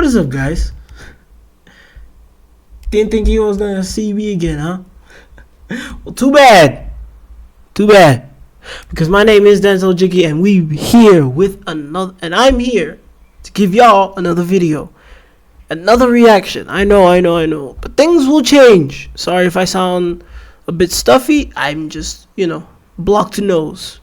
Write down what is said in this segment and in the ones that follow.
is up, guys? Didn't think you was gonna see me again, huh? Well, too bad. Too bad. Because my name is Jiggy, and we here with another, and I'm here to give y'all another video, another reaction. I know, but things will change. Sorry if I sound a bit stuffy. I'm just, blocked nose.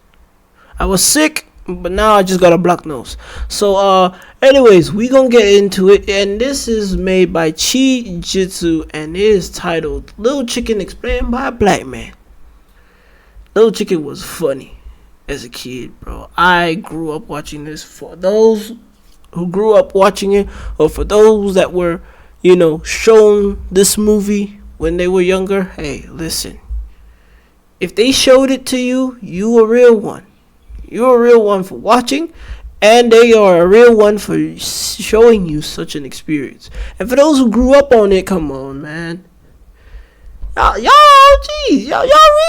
I was sick, but now I just got a blocked nose. So, anyways, we gonna get into it, and this is made by Chi Jutsu, and it is titled "Little Chicken Explained by a Black Man." Little Chicken was funny as a kid, bro. I grew up watching this. For those who grew up watching it, or for those that were, shown this movie when they were younger, hey, listen. If they showed it to you, you a real one. You're a real one for watching, and they are a real one for showing you such an experience. And for those who grew up on it, come on, man. Y'all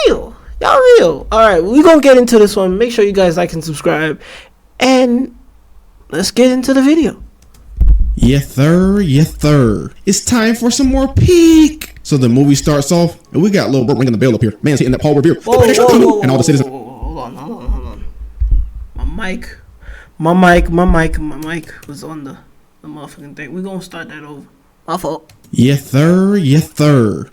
real. Y'all real. Alright, we're gonna get into this one. Make sure you guys like and subscribe. And let's get into the video. Yes, sir. It's time for some more peek. So the movie starts off, and we got Lil Bro ringing the bell up here. Man's hitting that Paul Revere. And all the citizens. Hold on. My mic was on the motherfucking thing. We're gonna start that over. My fault. Yes, sir.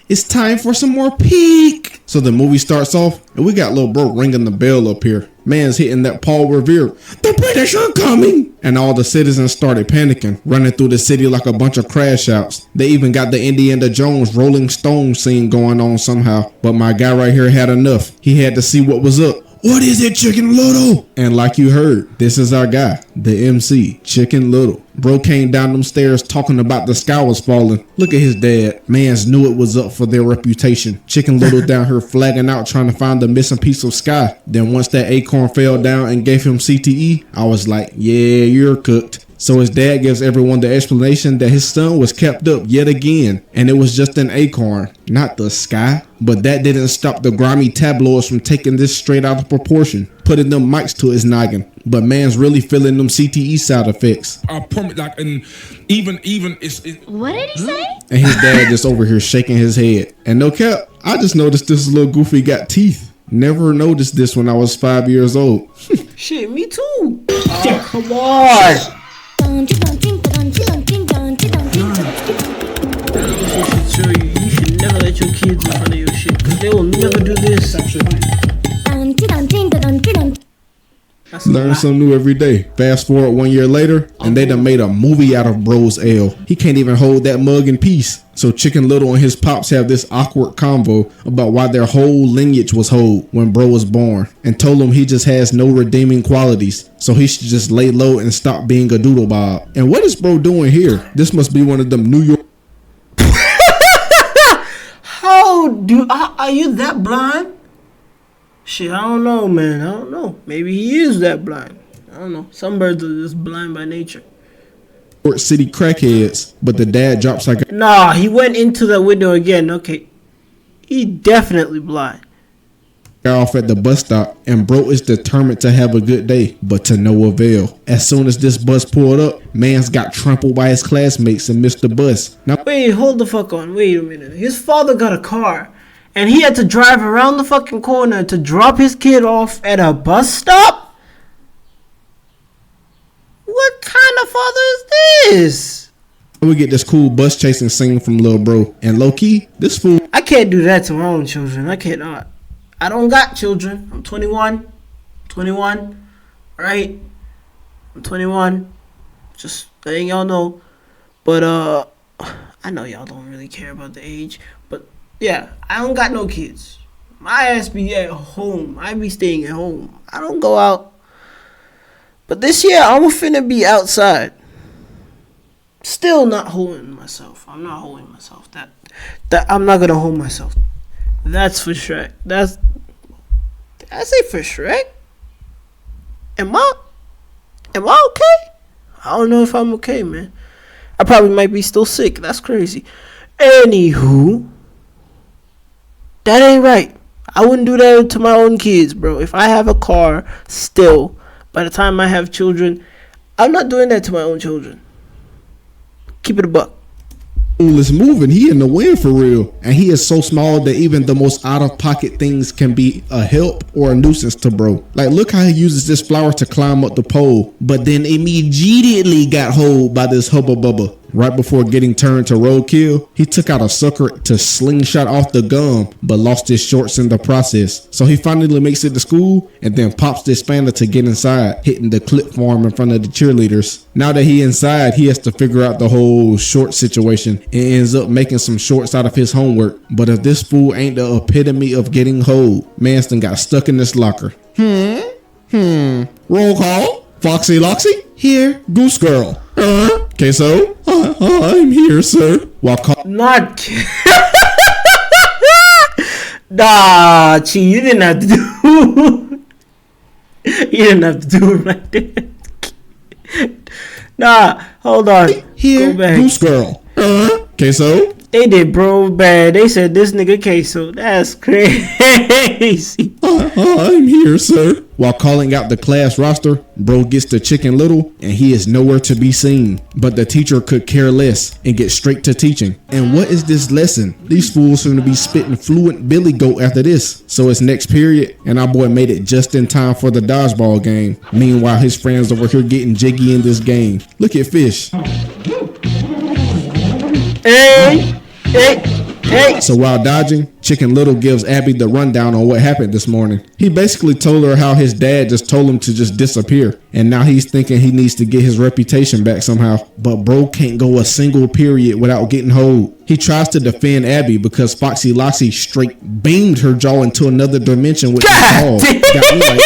It's time for some more peek. So the movie starts off, and we got Lil Bro ringing the bell up here. Man's hitting that Paul Revere. The British are coming! And all the citizens started panicking, running through the city like a bunch of crash outs. They even got the Indiana Jones Rolling Stone scene going on somehow. But my guy right here had enough. He had to see what was up. What is it, Chicken Little? And like you heard, this is our guy, the MC, Chicken Little. Bro came down them stairs talking about the sky was falling. Look at his dad. Mans knew it was up for their reputation. Chicken Little down here flagging out trying to find the missing piece of sky. Then once that acorn fell down and gave him CTE, I was like, yeah, you're cooked. So his dad gives everyone the explanation that his son was kept up yet again, and it was just an acorn, not the sky. But that didn't stop the grimy tabloids from taking this straight out of proportion, putting them mics to his noggin. But man's really feeling them CTE side effects. I promise, like, and even it's. What did he say? And his dad just over here shaking his head. And no cap, I just noticed this little goofy got teeth. Never noticed this when I was 5 years old. Shit, me too. Oh, come on. You should never let your kids in front of your shit, because they will never do this. Learn something new every day. Fast forward 1 year later, and they done made a movie out of Bro's L. He can't even hold that mug in peace. So Chicken Little and his pops have this awkward convo about why their whole lineage was whole when Bro was born, and told him he just has no redeeming qualities, so he should just lay low and stop being a doodle bob. And what is Bro doing here? This must be one of them New York. Are you that blind? Shit, I don't know, man. I don't know. Maybe he is that blind. I don't know. Some birds are just blind by nature. City crackheads, but the dad drops like a Nah, he went into the window again. Okay. He definitely blind. off at the bus stop, and Bro is determined to have a good day, but to no avail. As soon as this bus pulled up, mans got trampled by his classmates and missed the bus. Now Wait, hold the fuck on. Wait a minute. His father got a car, and he had to drive around the fucking corner to drop his kid off at a bus stop? What kind of father is this? we get this cool bus chasing scene from Lil Bro, and low key, this fool. I can't do that to my own children. I cannot. I don't got children. I'm 21. 21. Right? I'm 21. Just letting y'all know. But I know y'all don't really care about the age. But yeah, I don't got no kids. My ass be at home. I be staying at home. I don't go out. But this year I'm finna be outside. Still not holding myself. I'm not holding myself. That I'm not gonna hold myself. That's for Shrek. Did I say for Shrek? Am I okay? I don't know if I'm okay, man. I probably might be still sick. That's crazy. Anywho, that ain't right. I wouldn't do that to my own kids, bro. If I have a car still, by the time I have children, I'm not doing that to my own children. Keep it a buck. Let's move, and he in the win for real. And he is so small that even the most out-of-pocket things can be a help or a nuisance to bro. Like, look how he uses this flower to climb up the pole, but then immediately got hold by this hubba bubba. Right before getting turned to roadkill, he took out a sucker to slingshot off the gum, but lost his shorts in the process. So he finally makes it to school and then pops the spanner to get inside, hitting the clip farm in front of the cheerleaders. Now that he inside, he has to figure out the whole short situation and ends up making some shorts out of his homework. But if this fool ain't the epitome of getting hold, Manston got stuck in this locker. Roll call. Foxy Loxy? Here. Goose Girl. Queso? I'm here, sir. While Not. Nah, Chi, you didn't have to do. You didn't have to do it right there. Nah, hold on. Here, go back. Goose Girl. Queso? They did bro bad. They said this nigga queso. That's crazy. I'm here, sir. While calling out the class roster, bro gets to Chicken Little and he is nowhere to be seen. But the teacher could care less and get straight to teaching. And what is this lesson? These fools seem to be spitting fluent Billy Goat after this. So it's next period and our boy made it just in time for the dodgeball game. Meanwhile, his friends over here getting jiggy in this game. Look at Fish. Hey. So while dodging, Chicken Little gives Abby the rundown on what happened this morning. He basically told her how his dad just told him to just disappear. And now he's thinking he needs to get his reputation back somehow. But bro can't go a single period without getting hold. He tries to defend Abby because Foxy Loxy straight beamed her jaw into another dimension with his ball. Got me like,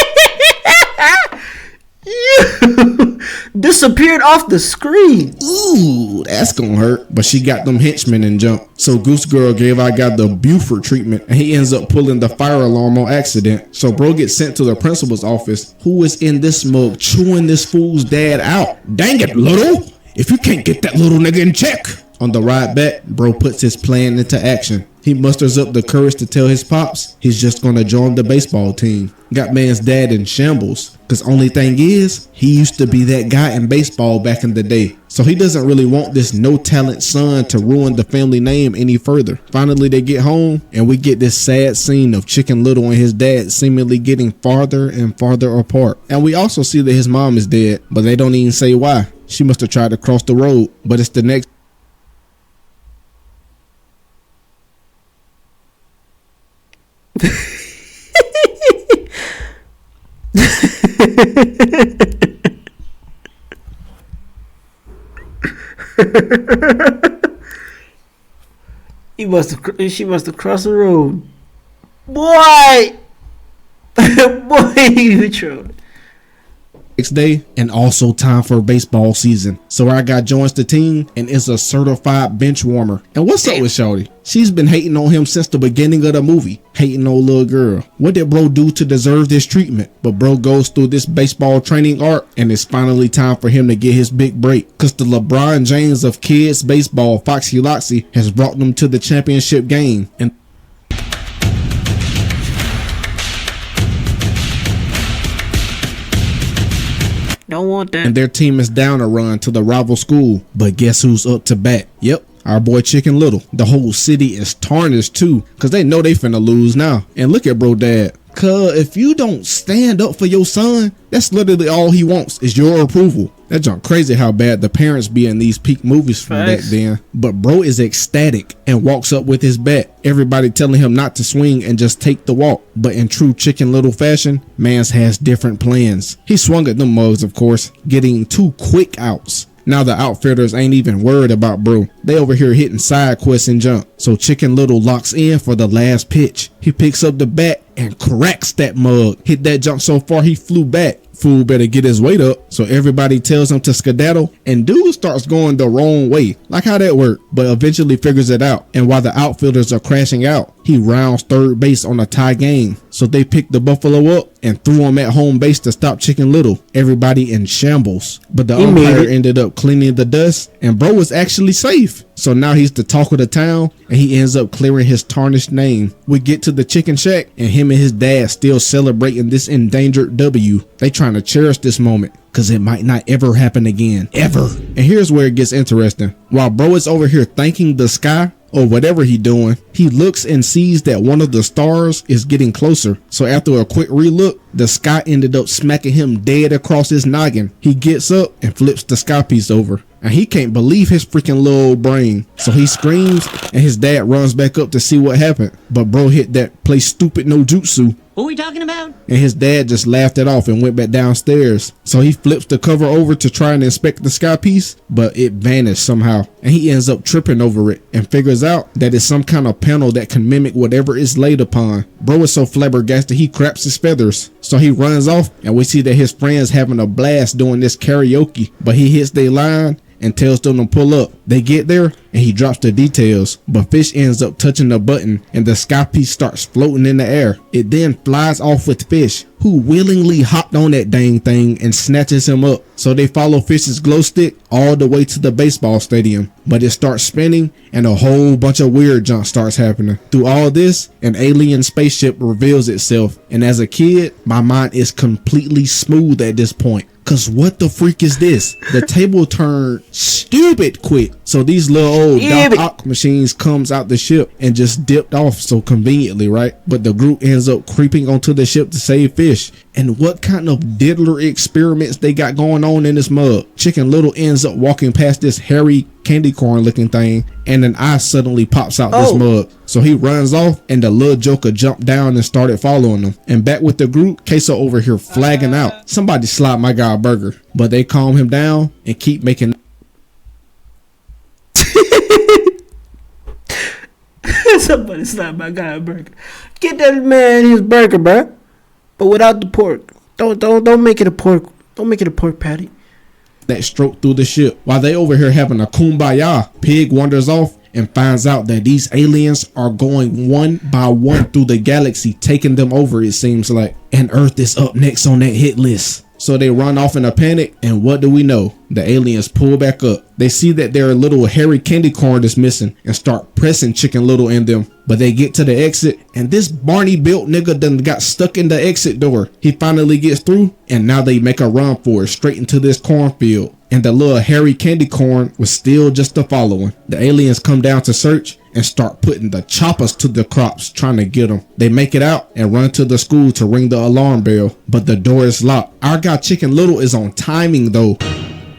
disappeared off the screen. ooh, that's gonna hurt. But she got them henchmen and jumped. So Goose Girl gave I got the Buford treatment and he ends up pulling the fire alarm on accident. So bro gets sent to the principal's office, who is in this mug chewing this fool's dad out. Dang it, Little. If you can't get that little nigga in check. On the ride back, bro puts his plan into action. He musters up the courage to tell his pops he's just gonna join the baseball team. Got man's dad in shambles. Cause only thing is, he used to be that guy in baseball back in the day. So he doesn't really want this no talent son to ruin the family name any further. Finally they get home and we get this sad scene of Chicken Little and his dad seemingly getting farther and farther apart. And we also see that his mom is dead, but they don't even say why. She must have tried to cross the road, but it's the next She must have crossed the road. Boy, you trolling. next day, and also time for baseball season. So our guy joins the team and is a certified bench warmer. And what's up with Shawty? She's been hating on him since the beginning of the movie. Hating on little girl. What did bro do to deserve this treatment? But bro goes through this baseball training arc and it's finally time for him to get his big break. Cause the LeBron James of kids baseball, Foxy Loxy, has brought them to the championship game. And Don't want that. and their team is down a run to the rival school. But guess who's up to bat? Yep, our boy Chicken Little. The whole city is tarnished too, cause they know they finna lose now. And look at bro dad. Cause if you don't stand up for your son, that's literally all he wants is your approval. That junk crazy how bad the parents be in these peak movies from back then. But bro is ecstatic and walks up with his bat. Everybody telling him not to swing and just take the walk. But in true Chicken Little fashion, mans has different plans. He swung at them mugs, of course, getting 2 quick outs. Now the outfielders ain't even worried about bro. They over here hitting side quests and jump. So Chicken Little locks in for the last pitch. He picks up the bat and cracks that mug. Hit that jump so far he flew back. Fool better get his weight up. So everybody tells him to skedaddle and dude starts going the wrong way. Like how that worked, but eventually figures it out. And while the outfielders are crashing out, he rounds third base on a tie game. So they picked the Buffalo up and threw him at home base to stop Chicken Little. Everybody in shambles. But the umpire ended up cleaning the dust and bro was actually safe. So now he's the talk of the town and he ends up clearing his tarnished name. We get to the chicken shack and him and his dad still celebrating this endangered W. They trying to cherish this moment. cause it might not ever happen again, ever. And here's where it gets interesting. While bro is over here thanking the sky, or whatever he doing, he looks and sees that one of the stars is getting closer. So after a quick relook, the sky ended up smacking him dead across his noggin. He gets up and flips the sky piece over, and he can't believe his freaking little old brain. So he screams, and his dad runs back up to see what happened. But bro hit that play stupid no jutsu. What are we talking about? And his dad just laughed it off and went back downstairs. So he flips the cover over to try and inspect the sky piece, but it vanished somehow. And he ends up tripping over it and figures out that it's some kind of panel that can mimic whatever is laid upon. Bro is so flabbergasted he craps his feathers. So he runs off, and we see that his friends having a blast doing this karaoke, but he hits their line and tells them to pull up. They get there and he drops the details, but Fish ends up touching the button and the sky piece starts floating in the air. It then flies off with Fish, who willingly hopped on that dang thing and snatches him up. So they follow Fish's glow stick all the way to the baseball stadium, but it starts spinning and a whole bunch of weird junk starts happening. Through all this, an alien spaceship reveals itself, and as a kid, my mind is completely smooth at this point. Cause what the freak is this? The table turned stupid quick. So these little old Doc machines comes out the ship and just dipped off so conveniently, right? But the group ends up creeping onto the ship to save Fish. And what kind of diddler experiments they got going on in this mug? Chicken Little ends up walking past this hairy candy corn looking thing, and an eye suddenly pops out this mug. So he runs off, and the little joker jumped down and started following him. And back with the group, Queso over here flagging out. Somebody slide my guy a burger. But they calm him down and keep making Somebody slap my guy a burger. Get that man his burger, bruh. But without the pork. Don't make it a pork. Don't make it a pork patty. that stroke through the ship. While they over here having a kumbaya, Pig wanders off and finds out that these aliens are going one by one through the galaxy, taking them over, it seems like. And Earth is up next on that hit list. So they run off in a panic, and what do we know? The aliens pull back up. They see that their little hairy candy corn is missing and start pressing Chicken Little in them. But they get to the exit, and this Barney built nigga done got stuck in the exit door. He finally gets through, and now they make a run for it straight into this cornfield. And the little hairy candy corn was still just a following. The aliens come down to search and start putting the choppers to the crops trying to get them. They make it out and run to the school to ring the alarm bell, but the door is locked. Our guy Chicken Little is on timing though.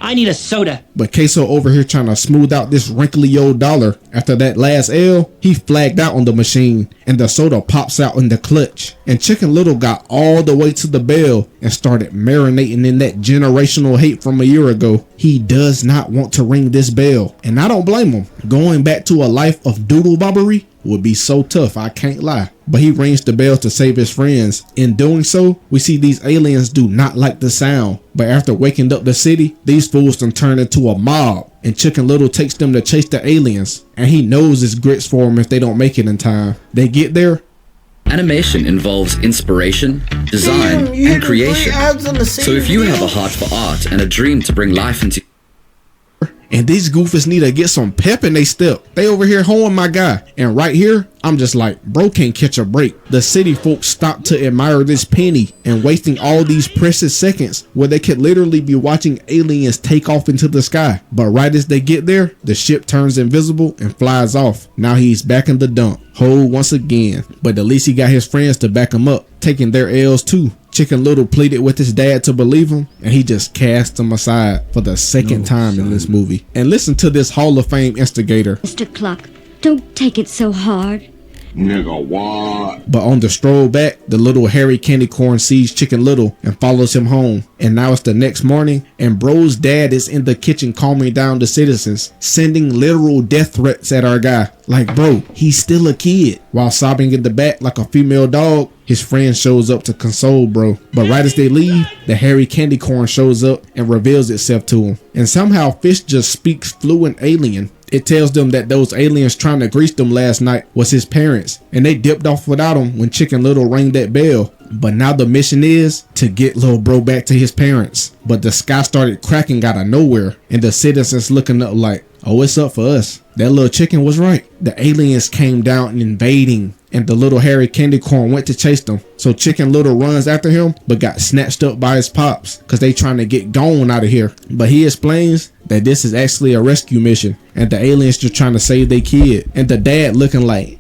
I need a soda. But Queso over here trying to smooth out this wrinkly old dollar. After that last L, he flagged out on the machine and the soda pops out in the clutch. And Chicken Little got all the way to the bell and started marinating in that generational hate from a year ago. He does not want to ring this bell, and I don't blame him. Going back to a life of doodle bobbery would be so tough, I can't lie. But he rings the bell to save his friends. In doing so, we see these aliens do not like the sound. But after waking up the city, these fools done turn into a mob. And Chicken Little takes them to chase the aliens. And he knows it's grits for them if they don't make it in time. They get there. Animation involves inspiration, design, and creation. So if you have a heart for art and a dream to bring life into... And these goofers need to get some pep in they step. They over here hoeing my guy. And right here, I'm just like, bro can't catch a break. The city folks stop to admire this penny and wasting all these precious seconds where they could literally be watching aliens take off into the sky. But right as they get there, the ship turns invisible and flies off. Now he's back in the dump. Ho once again. But at least he got his friends to back him up, taking their L's too. Chicken Little pleaded with his dad to believe him, and he just cast him aside for the second time in this movie. And listen to this Hall of Fame instigator. Mr. Cluck, don't take it so hard. Nigga, what? But on the stroll back, the little hairy candy corn sees Chicken Little and follows him home. And now it's the next morning, and bro's dad is in the kitchen calming down the citizens, sending literal death threats at our guy. Like, bro, he's still a kid. While sobbing in the back like a female dog, his friend shows up to console bro. But right as they leave, the hairy candy corn shows up and reveals itself to him. And somehow Fish just speaks fluent alien. It tells them that those aliens trying to grease them last night was his parents, and they dipped off without him when Chicken Little rang that bell. But now the mission is to get little bro back to his parents. But the sky started cracking out of nowhere, and the citizens looking up like, oh, it's up for us. That little chicken was right. the aliens came down and invading, and the little hairy candy corn went to chase them. So Chicken Little runs after him, but got snatched up by his pops because they trying to get gone out of here. But he explains that this is actually a rescue mission, and the aliens just trying to save their kid. And the dad looking like,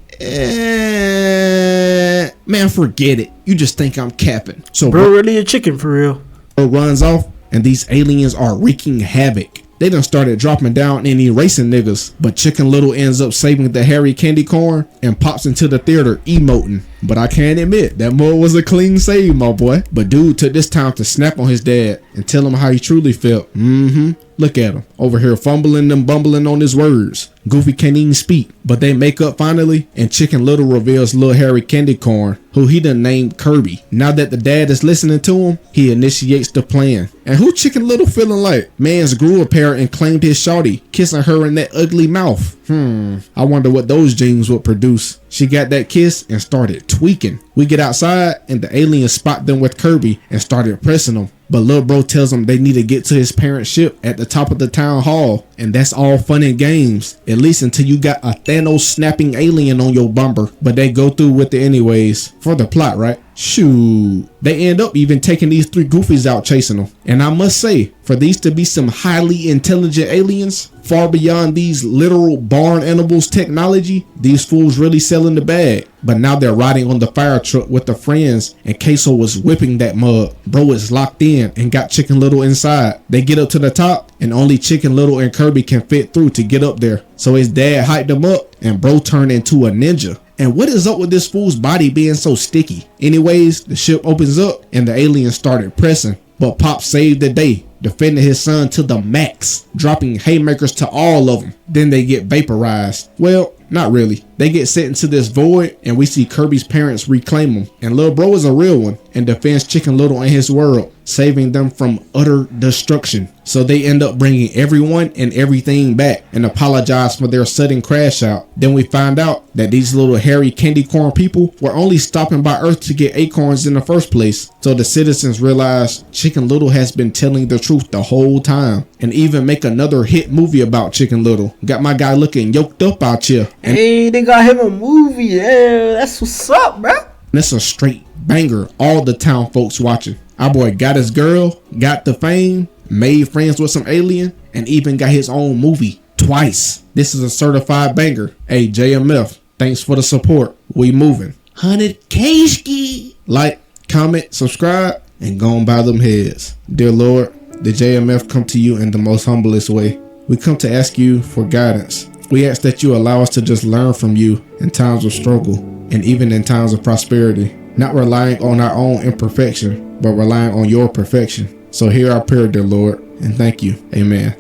man, forget it. You just think I'm capping. So bro really a chicken for real. Bro runs off, and these aliens are wreaking havoc. They done started dropping down and erasing niggas, but Chicken Little ends up saving the hairy candy corn and pops into the theater emoting. But I can't admit that more was a clean save, my boy. But dude took this time to snap on his dad and tell him how he truly felt. Look at him over here fumbling and bumbling on his words. Goofy can't even speak, but they make up finally, and Chicken Little reveals little hairy candy corn, who he done named Kirby. Now that the dad is listening to him, he initiates the plan. And who Chicken Little feeling like? Mans grew a pair and claimed his shawty, kissing her in that ugly mouth. I wonder what those genes would produce. She got that kiss and started tweaking. We get outside and the aliens spot them with Kirby and started pressing them. But Lil Bro tells them they need to get to his parents' ship at the top of the town hall. And that's all fun and games, at least until you got a Thanos snapping alien on your bumper. But they go through with it anyways, for the plot, right? Shoot. They end up even taking these three goofies out chasing them. And I must say, for these to be some highly intelligent aliens, far beyond these literal barn animals technology, these fools really selling the bag. But now they're riding on the fire truck with their friends, and Queso was whipping that mug. Bro is locked in and got Chicken Little inside. They get up to the top, and only Chicken Little and Kirby can fit through to get up there. So his dad hyped him up, and bro turned into a ninja. And what is up with this fool's body being so sticky? Anyways, the ship opens up and the aliens started pressing. But Pop saved the day, defending his son to the max, dropping haymakers to all of them. Then they get vaporized. Well, not really. They get sent into this void, and we see Kirby's parents reclaim him. And Lil Bro is a real one and defends Chicken Little and his world, saving them from utter destruction. So they end up bringing everyone and everything back and apologize for their sudden crash out. Then we find out that these little hairy candy corn people were only stopping by Earth to get acorns in the first place. So the citizens realize Chicken Little has been telling the truth the whole time, and even make another hit movie about Chicken Little. Got my guy looking yoked up out here. And hey, they got him a movie. Yeah, that's what's up, bro. it's a straight banger. All the town folks watching. Our boy got his girl, got the fame, made friends with some alien, and even got his own movie twice. This is a certified banger. Hey, JMF, thanks for the support. We moving. 100K ski. Like, comment, subscribe, and go on by them heads. Dear Lord, the JMF come to you in the most humblest way. We come to ask you for guidance. We ask that you allow us to just learn from you in times of struggle and even in times of prosperity, not relying on our own imperfection, but relying on your perfection. So hear our prayer, dear Lord, and thank you. Amen.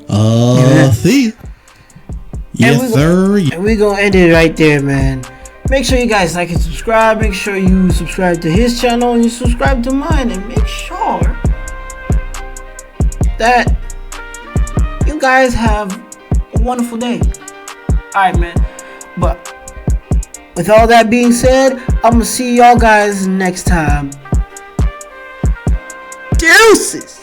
See. Yes, sir. And we're going to end it right there, man. Make sure you guys like and subscribe. Make sure you subscribe to his channel and you subscribe to mine. And make sure that you guys have a wonderful day. Alright, man. But with all that being said, I'm going to see y'all guys next time. Deuces!